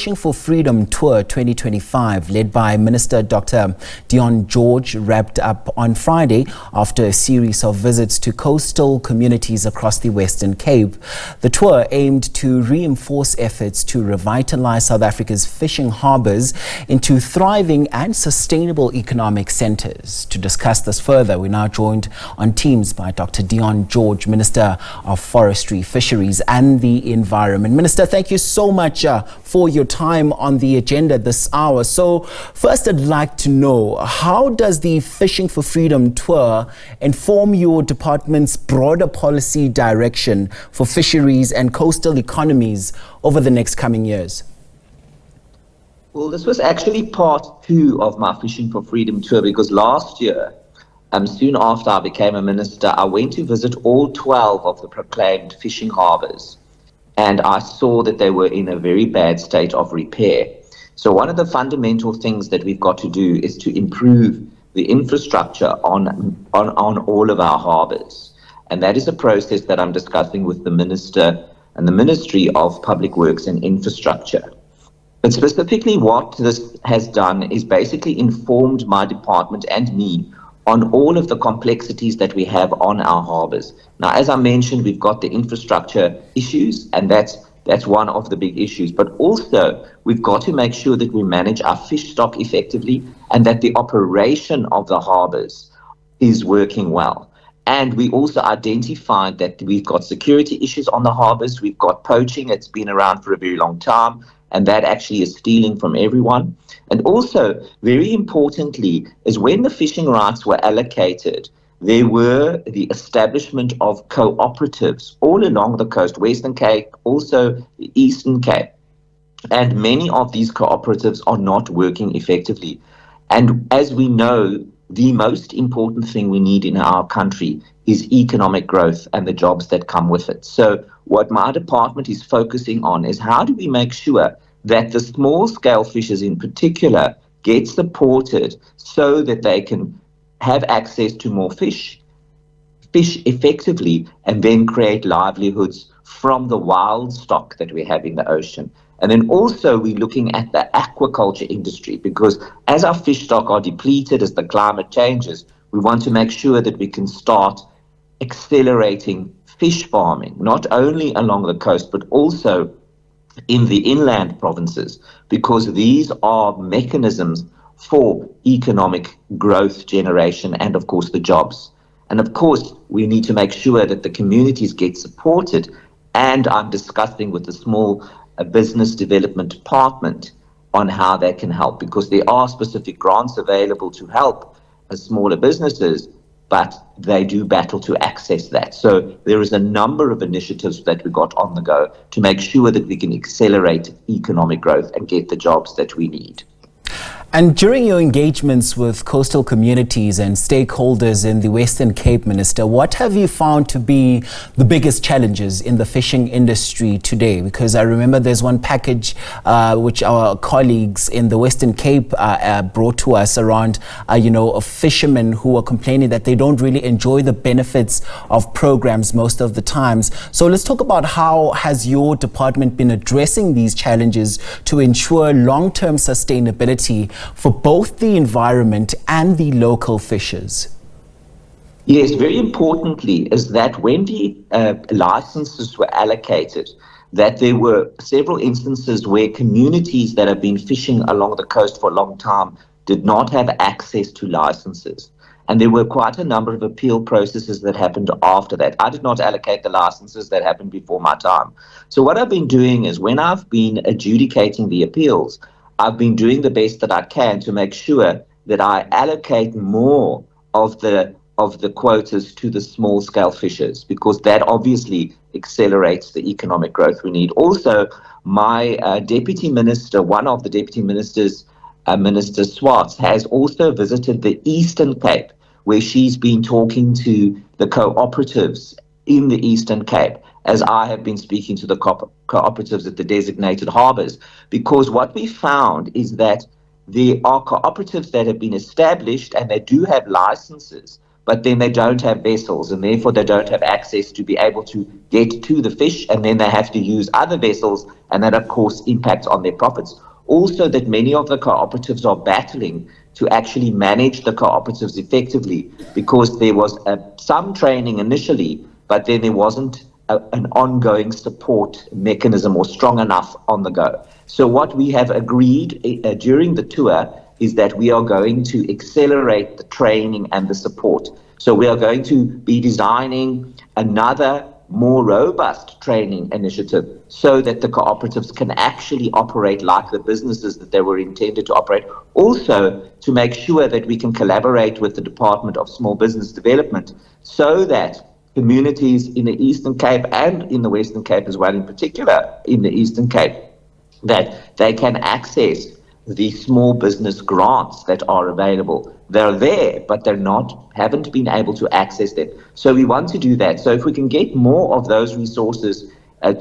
Fishing for Freedom Tour 2025, led by Minister Dr Dion George, wrapped up on Friday after a series of visits to coastal communities across the Western Cape. The tour aimed to reinforce efforts to revitalize South Africa's fishing harbours into thriving and sustainable economic centres. To discuss this further, we're now joined on Teams by Dr Dion George, Minister of Forestry, Fisheries and the Environment. Minister, thank you so much for your time on the agenda this hour. So first, I'd like to know, how does the Fishing for Freedom Tour inform your department's broader policy direction for fisheries and coastal economies over the next coming years? Well, this was actually part 2 of my Fishing for Freedom tour, because last year, soon after I became a minister, I went to visit all 12 of the proclaimed fishing harbours, and I saw that they were in a very bad state of repair. So one of the fundamental things that we've got to do is to improve the infrastructure on all of our harbours. And that is a process that I'm discussing with the Minister and the Ministry of Public Works and Infrastructure. But specifically what this has done is basically informed my department and me on all of the complexities that we have on our harbours. Now, as I mentioned, we've got the infrastructure issues, and that's one of the big issues. But also, we've got to make sure that we manage our fish stock effectively and that the operation of the harbours is working well. And we also identified that we've got security issues on the harbours. We've got poaching. It's been around for a very long time, and that actually is stealing from everyone. And also, very importantly, is when the fishing rights were allocated, there were the establishment of cooperatives all along the coast, Western Cape, also the Eastern Cape. And many of these cooperatives are not working effectively. And as we know, the most important thing we need in our country is economic growth and the jobs that come with it. So what my department is focusing on is how do we make sure that the small-scale fishers in particular get supported so that they can have access to more fish effectively, and then create livelihoods from the wild stock that we have in the ocean. And then also we're looking at the aquaculture industry, because as our fish stock are depleted, as the climate changes, we want to make sure that we can start accelerating fish farming, not only along the coast, but also in the inland provinces, because these are mechanisms for economic growth generation and, of course, the jobs. And, of course, we need to make sure that the communities get supported. And I'm discussing with the Small Business Development Department on how they can help, because there are specific grants available to help smaller businesses, but they do battle to access that. So there is a number of initiatives that we got on the go to make sure that we can accelerate economic growth and get the jobs that we need. And during your engagements with coastal communities and stakeholders in the Western Cape, Minister, what have you found to be the biggest challenges in the fishing industry today? Because I remember there's one package which our colleagues in the Western Cape brought to us around, of fishermen who are complaining that they don't really enjoy the benefits of programs most of the times. So let's talk about how has your department been addressing these challenges to ensure long-term sustainability for both the environment and the local fishers? Yes, very importantly is that when the licenses were allocated, that there were several instances where communities that have been fishing along the coast for a long time did not have access to licenses. And there were quite a number of appeal processes that happened after that. I did not allocate the licenses, that happened before my time. So what I've been doing is, when I've been adjudicating the appeals, I've been doing the best that I can to make sure that I allocate more of the quotas to the small-scale fishers, because that obviously accelerates the economic growth we need. Also, my deputy minister, one of the deputy ministers, Minister Swartz, has also visited the Eastern Cape, where she's been talking to the cooperatives in the Eastern Cape, as I have been speaking to the cooperatives at the designated harbours, because what we found is that there are cooperatives that have been established and they do have licenses, but then they don't have vessels, and therefore they don't have access to be able to get to the fish, and then they have to use other vessels, and that of course impacts on their profits. Also, that many of the cooperatives are battling to actually manage the cooperatives effectively, because there was some training initially, but then there wasn't an ongoing support mechanism or strong enough on the go. So what we have agreed during the tour is that we are going to accelerate the training and the support. So we are going to be designing another more robust training initiative so that the cooperatives can actually operate like the businesses that they were intended to operate. Also, to make sure that we can collaborate with the Department of Small Business Development so that communities in the Eastern Cape and in the Western Cape as well, in particular in the Eastern Cape, that they can access the small business grants that are available. They're there, but haven't been able to access them. So we want to do that. So if we can get more of those resources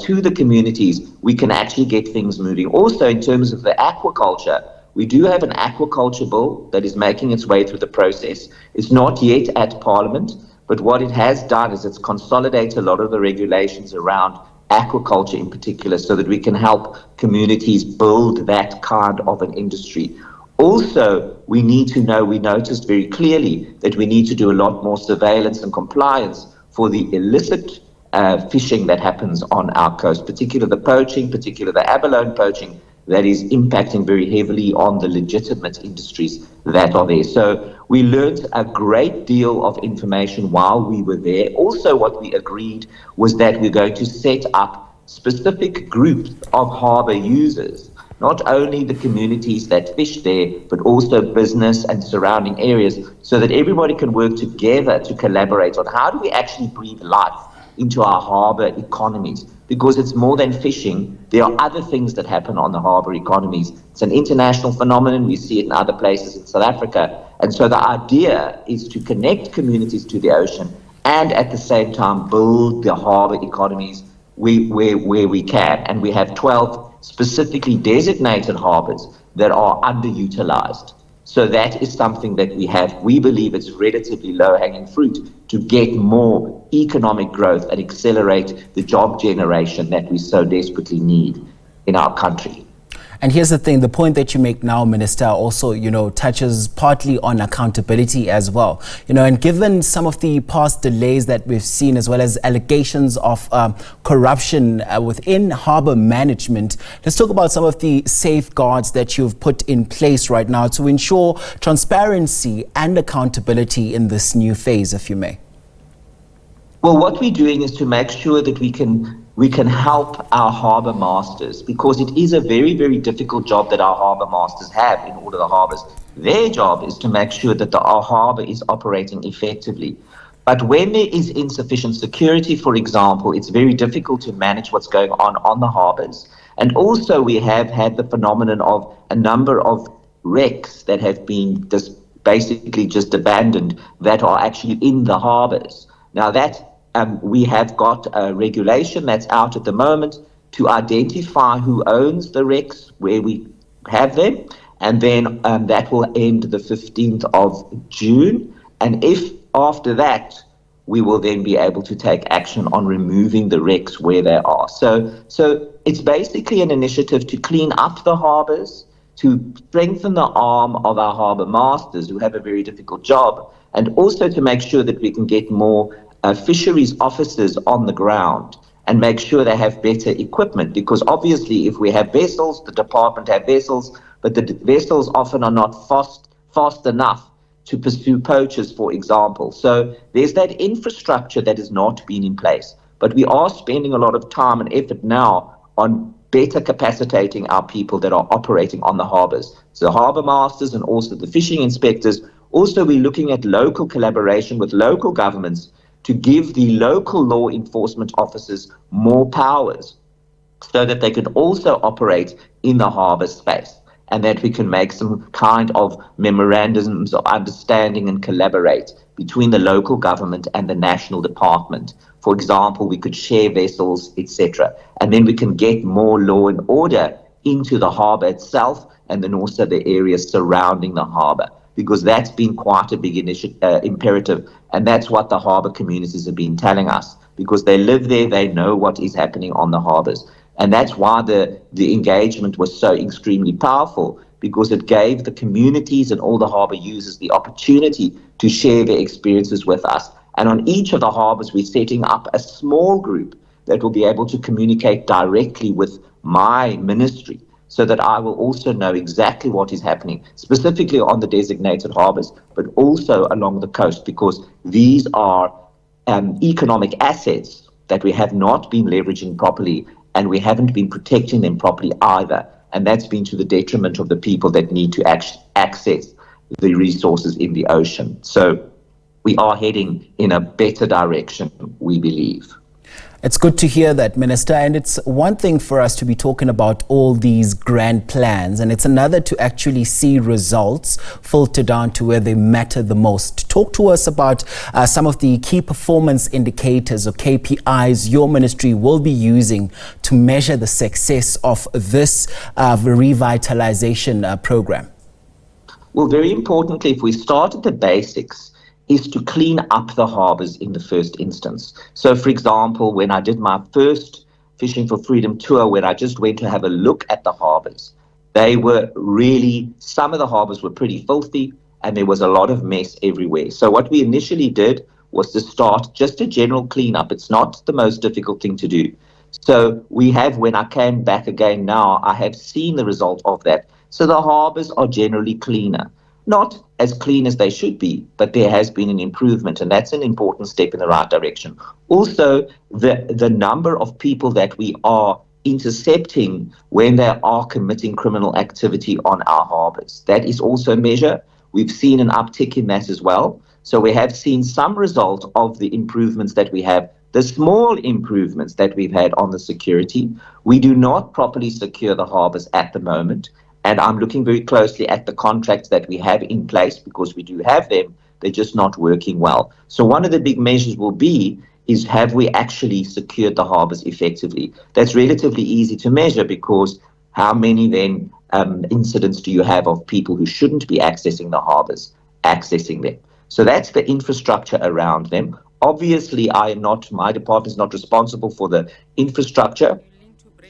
to the communities, we can actually get things moving. Also, in terms of the aquaculture, we do have an aquaculture bill that is making its way through the process. It's not yet at Parliament, but what it has done is it's consolidated a lot of the regulations around aquaculture in particular, so that we can help communities build that kind of an industry. Also, we noticed very clearly that we need to do a lot more surveillance and compliance for the illicit fishing that happens on our coast, particularly the poaching, particularly the abalone poaching, that is impacting very heavily on the legitimate industries that are there. So we learned a great deal of information while we were there. Also, what we agreed was that we're going to set up specific groups of harbour users, not only the communities that fish there, but also business and surrounding areas, so that everybody can work together to collaborate on how do we actually breathe life into our harbour economies. Because it's more than fishing, there are other things that happen on the harbour economies. It's an international phenomenon. We see it in other places in South Africa. And so the idea is to connect communities to the ocean and at the same time build the harbour economies where we can. And we have 12 specifically designated harbours that are underutilised. So that is something that we believe it's relatively low-hanging fruit to get more economic growth and accelerate the job generation that we so desperately need in our country. And here's the thing, the point that you make now, Minister, also, touches partly on accountability as well. And given some of the past delays that we've seen, as well as allegations of corruption within harbour management, let's talk about some of the safeguards that you've put in place right now to ensure transparency and accountability in this new phase, if you may. Well, what we're doing is to make sure that we can help our harbour masters, because it is a very, very difficult job that our harbour masters have in all of the harbours. Their job is to make sure that our harbour is operating effectively. But when there is insufficient security, for example, it's very difficult to manage what's going on the harbours. And also we have had the phenomenon of a number of wrecks that have been basically just abandoned that are actually in the harbours. Now that we have got a regulation that's out at the moment to identify who owns the wrecks where we have them, and then that will end the 15th of June. And if after that, we will then be able to take action on removing the wrecks where they are. So it's basically an initiative to clean up the harbours, to strengthen the arm of our harbour masters who have a very difficult job, and also to make sure that we can get more fisheries officers on the ground and make sure they have better equipment. Because obviously if we have vessels, the department have vessels, but the vessels often are not fast enough to pursue poachers, for example. So there's that infrastructure that has not been in place. But we are spending a lot of time and effort now on better capacitating our people that are operating on the harbours. So the harbour masters and also the fishing inspectors. Also, we're looking at local collaboration with local governments to give the local law enforcement officers more powers so that they can also operate in the harbour space, and that we can make some kind of memorandums of understanding and collaborate between the local government and the national department. For example, we could share vessels, etc. And then we can get more law and order into the harbour itself and then also the areas surrounding the harbour. because that's been quite a big imperative. And that's what the harbour communities have been telling us, because they live there, they know what is happening on the harbours. And that's why the engagement was so extremely powerful, because it gave the communities and all the harbour users the opportunity to share their experiences with us. And on each of the harbours, we're setting up a small group that will be able to communicate directly with my ministry, so that I will also know exactly what is happening, specifically on the designated harbours, but also along the coast, because these are economic assets that we have not been leveraging properly, and we haven't been protecting them properly either. And that's been to the detriment of the people that need to access the resources in the ocean. So we are heading in a better direction, we believe. It's good to hear that, Minister, and it's one thing for us to be talking about all these grand plans, and it's another to actually see results filter down to where they matter the most. Talk to us about some of the key performance indicators or KPIs your ministry will be using to measure the success of this revitalization program. Well, very importantly, if we start at the basics, is to clean up the harbours in the first instance. So, for example, when I did my first Fishing for Freedom tour, when I just went to have a look at the harbours, they were really, some of the harbours were pretty filthy, and there was a lot of mess everywhere. So what we initially did was to start just a general cleanup. It's not the most difficult thing to do. So we have, when I came back again now, I have seen the result of that. So the harbours are generally cleaner. Not as clean as they should be, but there has been an improvement, and that's an important step in the right direction. Also, the number of people that we are intercepting when they are committing criminal activity on our harbours, that is also a measure. We've seen an uptick in that as well. So we have seen some result of the improvements that we have, the small improvements that we've had on the security. We do not properly secure the harbours at the moment. And I'm looking very closely at the contracts that we have in place, because we do have them. They're just not working well. So one of the big measures will be is, have we actually secured the harbours effectively? That's relatively easy to measure, because how many then incidents do you have of people who shouldn't be accessing the harbours, accessing them? So that's the infrastructure around them. Obviously, my department is not responsible for the infrastructure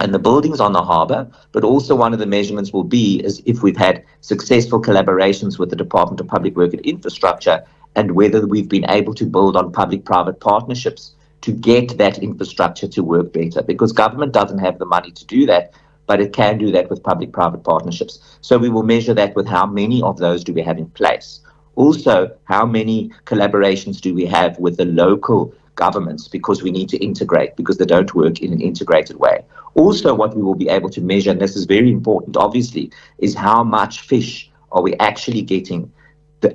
and the buildings on the harbour, but also one of the measurements will be is if we've had successful collaborations with the Department of Public Work and Infrastructure, and whether we've been able to build on public-private partnerships to get that infrastructure to work better, because government doesn't have the money to do that, but it can do that with public-private partnerships. So we will measure that with how many of those do we have in place. Also, how many collaborations do we have with the local governments, because we need to integrate, because they don't work in an integrated way. Also, what we will be able to measure, and this is very important obviously, is how much fish are we actually getting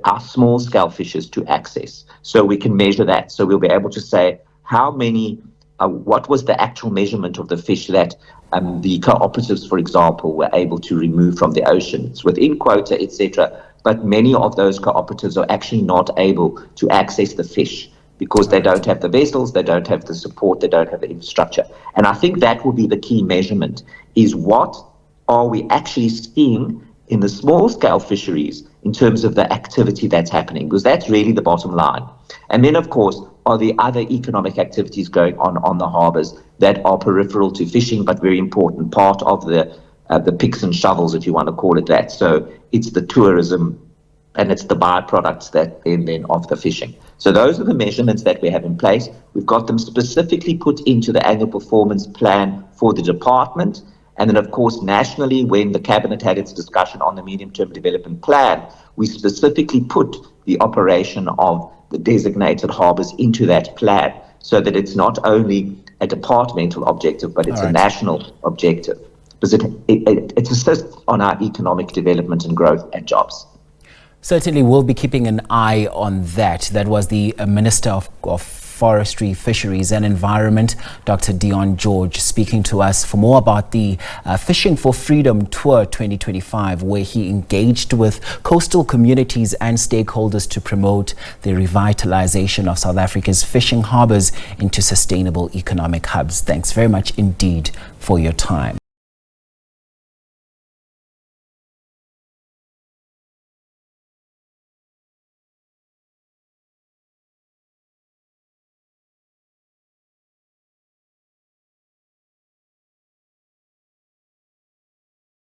our small scale fishers to access. So we can measure that. So we'll be able to say how many, what was the actual measurement of the fish that the cooperatives, for example, were able to remove from the oceans within quota, etc. But many of those cooperatives are actually not able to access the fish, because they don't have the vessels, they don't have the support, they don't have the infrastructure. And I think that will be the key measurement, is what are we actually seeing in the small-scale fisheries in terms of the activity that's happening, because that's really the bottom line. And then, of course, are the other economic activities going on the harbours that are peripheral to fishing, but very important part of the picks and shovels, if you want to call it that. So it's the tourism, and it's the byproducts that then of the fishing. So those are the measurements that we have in place. We've got them specifically put into the annual performance plan for the department. And then, of course, nationally, when the Cabinet had its discussion on the medium-term development plan, we specifically put the operation of the designated harbours into that plan, so that it's not only a departmental objective, but it's a national objective, because it assists on our economic development and growth and jobs. Certainly, we'll be keeping an eye on that. That was the Minister of Forestry, Fisheries and Environment, Dr. Dion George, speaking to us for more about the Fishing for Freedom Tour 2025, where he engaged with coastal communities and stakeholders to promote the revitalization of South Africa's fishing harbours into sustainable economic hubs. Thanks very much indeed for your time.